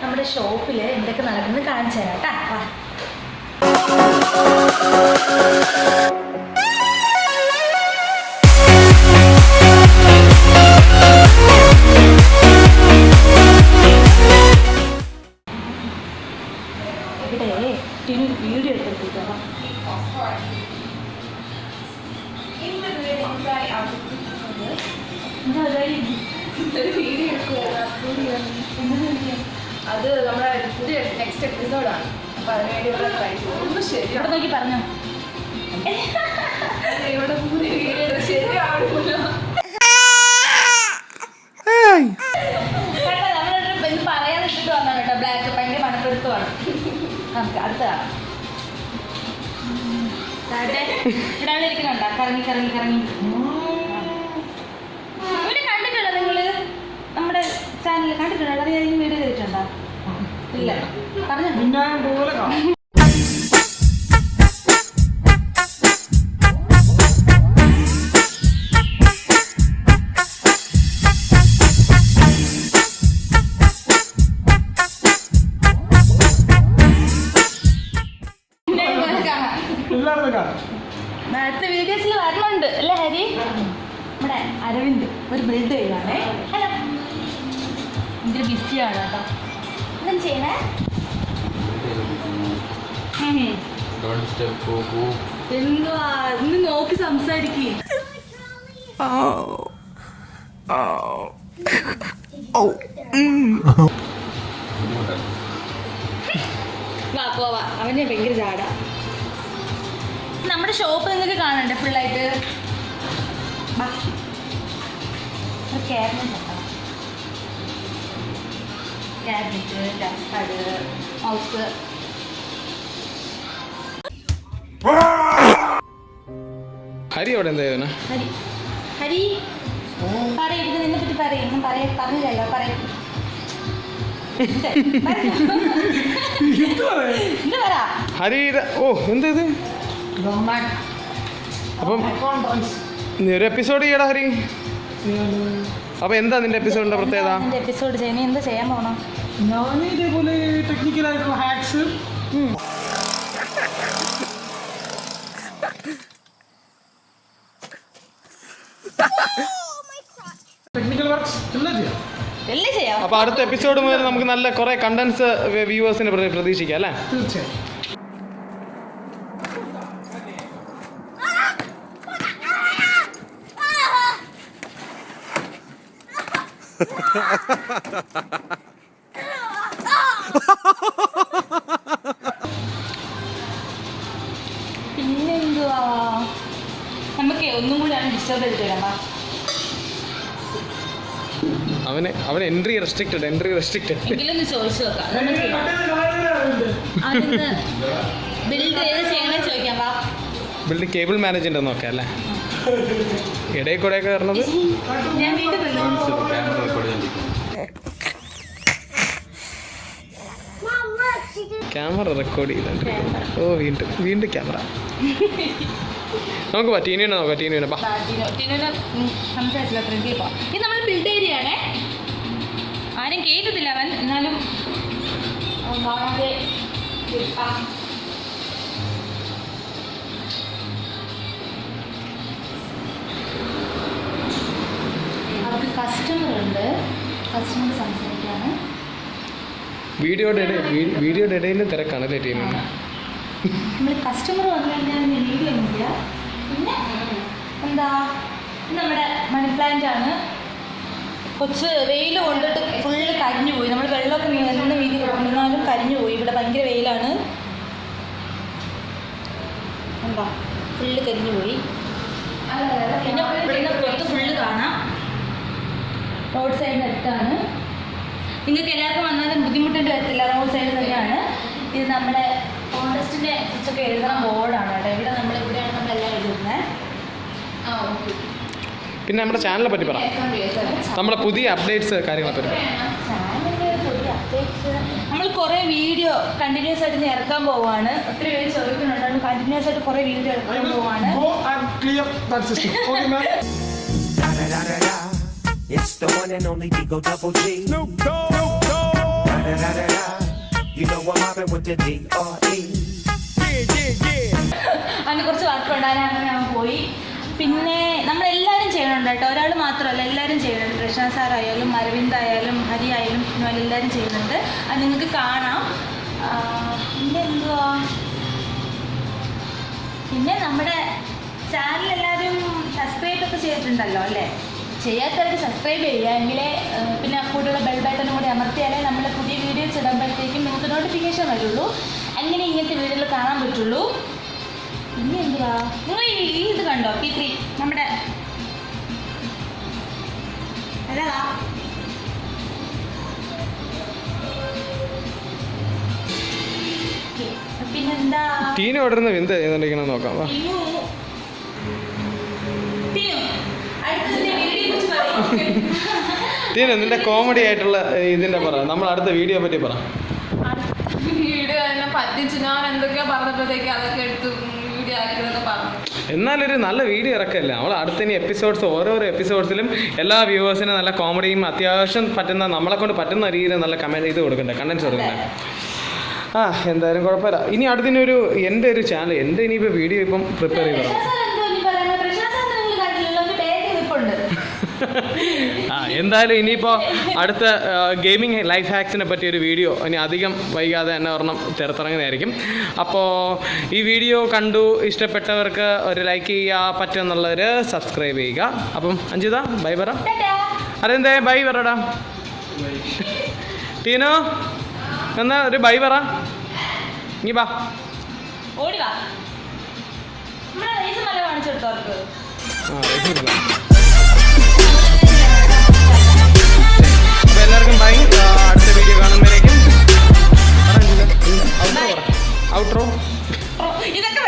നമ്മുടെ ഷോപ്പിൽ എന്തൊക്കെ നടക്കുന്നത് കാണിച്ചു തരാം കേട്ടോ. ഇവിടെ വീഡിയോ എടുത്തിട്ടുണ്ടോ? അത് നമ്മുടെ പുതിയ നെക്സ്റ്റ് എപ്പിസോഡാണ്. അപ്പൊ അതിനുവേണ്ടി ട്രൈ ചെയ്യുന്നു. ശരി, ഇവിടെ നോക്കി പറഞ്ഞോ. ഇവിടെ പുതിയ വീഡിയോ ശരിയാവില്ല. പറയാൻ ഇട്ടിട്ട് വന്നാ കേട്ടോ. ബ്ലാക്ക് ഭയങ്കര മണക്കെടുത്ത് വേണം. നമുക്ക് അടുത്ത കാണാം. ഇവിടെ അവിടെ ഇരിക്കുന്നുണ്ടോ? കറങ്ങി കറങ്ങി കറങ്ങി. ഇവിടെ കണ്ടിട്ടുണ്ടോ നിങ്ങള്? നമ്മുടെ ചാനലിൽ കണ്ടിട്ടുണ്ടോ? അറിയാതെ വീഡിയോ ചെയ്തിട്ടുണ്ടോ? ഇല്ല, പറഞ്ഞു. അടുത്ത വീഡിയോസിൽ വരണുണ്ട് അല്ലേ ഹരി? നമ്മുടെ അരവിന്ദ് ഒരു ബിൽഡ് ചെയ്യുവാണേ. ഹലോ, ഭയങ്കര ബിസിയാണ് കേട്ടോ. എന്താണ് ചെയ്യണേ? എന്തുവാ ഇന്ന് നോക്കി സംസാരിക്കേ. വാ പോവാ, അവനെ ഭയങ്കര ചാട. നമ്മുടെ ഷോപ്പ് നിങ്ങൾക്ക് കാണണ്ടേ ഫുള്ളായിട്ട്? Cabinet, touch pad, mouse. Hari അവിടെ എന്താ? ഹരി ഹരി പറയും, നിന്നെ പറ്റി പറയും. ഞാൻ പറഞ്ഞില്ലല്ലോ, പറയും. ഹരി ഓ എന്താ ഇത്? അപ്പം നീ ഒരു എപ്പിസോഡ് ചെയ്യടാ ഹരി. അപ്പൊ എന്താ നിന്റെ എപ്പിസോഡിന്റെ പ്രത്യേകത? എപ്പിസോഡ് ചെയ്യാൻ എന്താ ചെയ്യാൻ പോണോ? ഞാൻ ഇതേപോലെ ടെക്നിക്കൽ ആയിട്ടുള്ള ഹാക്സ്, ടെക്നിക്കൽ വർക്ക്സ് എല്ലാം ചെയ്യാം. അപ്പൊ അടുത്ത എപ്പിസോഡ് മുതൽ നമുക്ക് നല്ല കുറെ കണ്ടന്റ്സ് വ്യൂവേഴ്സിന് പ്രതീക്ഷിക്കാം അല്ലേ? തീർച്ചയായും. പിന്നെന്തുവാ, നമുക്ക് ഒന്നും കൂടി ആണ് ഡിസ്റ്റർബ് ചെയ്തിട്ട് വരാം. അവൻ എൻട്രി റെസ്ട്രിക്റ്റഡ് എങ്കിലൊന്ന് ചോദിച്ചു നോക്കാം. ബിൽഡ് ചെയ്ത് ചെയ്യണേ ചോദിക്കാം. വാ, ബിൽഡ് കേബിൾ മാനേജ്മെന്റ് നോക്കാം അല്ലേ? ഇടയിൽ കൂടെ ഒക്കെ വരണത് ഞാൻ വീട്ടിൽ ക്യാമറ റെക്കോർഡ് ചെയ്തിട്ടുണ്ട്. ഓ വീണ്ടും ക്യാമറ. നമുക്ക് ടീനുവിനെ നോക്കാം. ടീനുവിനെ സംസാരിച്ചില്ല. ഇത് നമ്മൾ ബിൽഡ് ഏരിയ ആണേ. ആരും കേട്ടത്തില്ല അവൻ, എന്നാലും അവർക്ക് കസ്റ്റമർ ഉണ്ട്. കസ്റ്റമർ സംസാരിക്കാണ്. വീഡിയോയുടെ ഇടയിൽ തിരക്കാണല്ലേ ടീമിന്? നമ്മൾ കസ്റ്റമർ വന്നു കഴിഞ്ഞാൽ വീഡിയോ ഒന്നുമില്ല. പിന്നെ എന്താ, നമ്മുടെ മണി പ്ലാന്റ് ആണ്. കൊച്ച് വെയിൽ കൊണ്ടിട്ട് ഫുള്ള് കരിഞ്ഞു പോയി. നമ്മൾ വെള്ളമൊക്കെ നിന്ന് വീതി കൊടുക്കുന്നാലും കരിഞ്ഞു പോയി. ഇവിടെ ഭയങ്കര വെയിലാണ്. എന്താ ഫുള്ള് കരിഞ്ഞു പോയി. പിന്നെ പുറത്ത് ഫുള്ള് കാണാം. റോഡ് സൈഡിൻ്റെ അടുത്താണ്. നിങ്ങൾക്ക് എല്ലാവർക്കും വന്നാലും ബുദ്ധിമുട്ടേണ്ടി വരത്തില്ല. റോഡ് സൈഡ് തന്നെയാണ്. ഇത് നമ്മുടെ കോൺടെസ്റ്റിൻ്റെ കുറിച്ചൊക്കെ എഴുതുന്ന ബോർഡാണ് കേട്ടോ. ഇവിടെ ഇവിടെയാണ് നമ്മളെല്ലാം എഴുതുന്നത്. പിന്നെ നമ്മുടെ ചാനലിനെ പറ്റി പറ. നമ്മുടെ പുതിയ അപ്ഡേറ്റ്സ് കാര്യങ്ങളെ പറ്റി ചാനലിൻ്റെ പുതിയ അപ്ഡേറ്റ്സ്, നമ്മൾ കുറേ വീഡിയോ കണ്ടിന്യൂസ് ആയിട്ട് ഇറക്കാൻ പോവുകയാണ്. ഒത്തിരി പേര് ചോദിക്കുന്നുണ്ട്. കണ്ടിന്യൂസ് ആയിട്ട് കുറേ വീഡിയോ ഇറക്കാൻ പോവുകയാണ്. It's the one and only Digo Double G. Snoop Dogg. You know I'm mobbing with the D.R.E. അങ്ങനെ കുറച്ച് വർക്ക് ഉണ്ടാകാൻ അങ്ങനെ ഞാൻ പോയി. പിന്നെ നമ്മളെല്ലാവരും ചെയ്യണുണ്ട് കേട്ടോ, ഒരാൾ മാത്രമല്ല, എല്ലാവരും ചെയ്യുന്നുണ്ട്. കൃഷ്ണ സാറായാലും അരവിന്ദ് ആയാലും ഹരി ആയാലും പിന്നെ എല്ലാവരും ചെയ്യുന്നുണ്ട്. അത് നിങ്ങൾക്ക് കാണാം. പിന്നെ എന്തുവാ, പിന്നെ നമ്മുടെ ചാനൽ എല്ലാവരും സബ്സ്ക്രൈബ് ഒക്കെ ചെയ്തിട്ടുണ്ടല്ലോ അല്ലേ? ചെയ്യാത്തവർക്ക് സബ്സ്ക്രൈബ് ചെയ്യുക, എങ്കിലേ പിന്നെ കൂടെയുള്ള ബെൽ ബട്ടനും കൂടി അമർത്തിയാലേ നമ്മൾ പുതിയ വീഡിയോസ് ഇടുമ്പോഴത്തേക്കും നിങ്ങൾക്ക് നോട്ടിഫിക്കേഷൻ വരുള്ളൂ. അങ്ങനെ ഇങ്ങനത്തെ വീഡിയോയിൽ കാണാൻ പറ്റുള്ളൂ. പിന്നെ എന്തുവാ, നിങ്ങൾ ഈ ഇത് കണ്ടോ P3 നമ്മുടെ അതാ പിന്നെന്താ ടീന് ഓടുന്ന എന്ത് ചെയ്യുന്നുണ്ടെങ്കിൽ നോക്കാം. വാ. ടീന നിന്റെ കോമഡി ആയിട്ടുള്ള ഇതിന്റെ പറ, നമ്മൾ അടുത്ത വീഡിയോ പറ്റി പറ. വീഡിയോ എന്നെ പറ്റിച്ചു, ഞാൻ എന്തൊക്കെയാ പറഞ്ഞപ്പോഴത്തേക്ക് അതൊക്കെ എടുത്ത് വീഡിയോ ആക്കിയതൊക്കെ പറഞ്ഞു. എന്നാലൊരു നല്ല വീഡിയോ ഇറക്കല്ല നമ്മൾ അടുത്ത ഇനി എപ്പിസോഡ്സ്, ഓരോരോ എപ്പിസോഡ്സിലും എല്ലാ വ്യൂവേഴ്സിനും നല്ല കോമഡിയും അത്യാവശ്യം പറ്റുന്ന, നമ്മളെ കൊണ്ട് പറ്റുന്ന രീതിയിൽ നല്ല കമൻറ്റ് ഇത് കൊടുക്കണ്ടേ, കണ്ടൻസ് കൊടുക്കണ്ടേ. എന്തായാലും കുഴപ്പമില്ല. ഇനി അടുത്തിനൊരു എൻ്റെ ഒരു ചാനൽ, എൻ്റെ ഇനിയിപ്പോൾ വീഡിയോ ഇപ്പം പ്രിപ്പയർ ചെയ്ത് എന്തായാലും ഇനിയിപ്പോൾ അടുത്ത ഗെയിമിംഗ് ലൈഫ് ഹാക്സിനെ പറ്റിയ ഒരു വീഡിയോ ഇനി അധികം വൈകാതെ തന്നെ ഒരെണ്ണം ചേർത്തിറങ്ങുന്നതായിരിക്കും. അപ്പോൾ ഈ വീഡിയോ കണ്ടു ഇഷ്ടപ്പെട്ടവർക്ക് ഒരു ലൈക്ക് ചെയ്യുക, പറ്റുമെന്നുള്ളവർ സബ്സ്ക്രൈബ് ചെയ്യുക. അപ്പം അഞ്ജിത ബൈ പറ. അതെന്തേ ബൈ പറടാ. ടീനോ എന്നാ ഒരു ബൈ പറ. ഇനി ബാ, ഓടി വാ. കാണിച്ചു കൊടുത്തവർക്ക് അപ്പോൾ എല്ലാവർക്കും ബൈ. അടുത്ത വീഡിയോ കാണുമ്പോഴേക്കും ഔട്ട്രോ ഇതൊക്കെ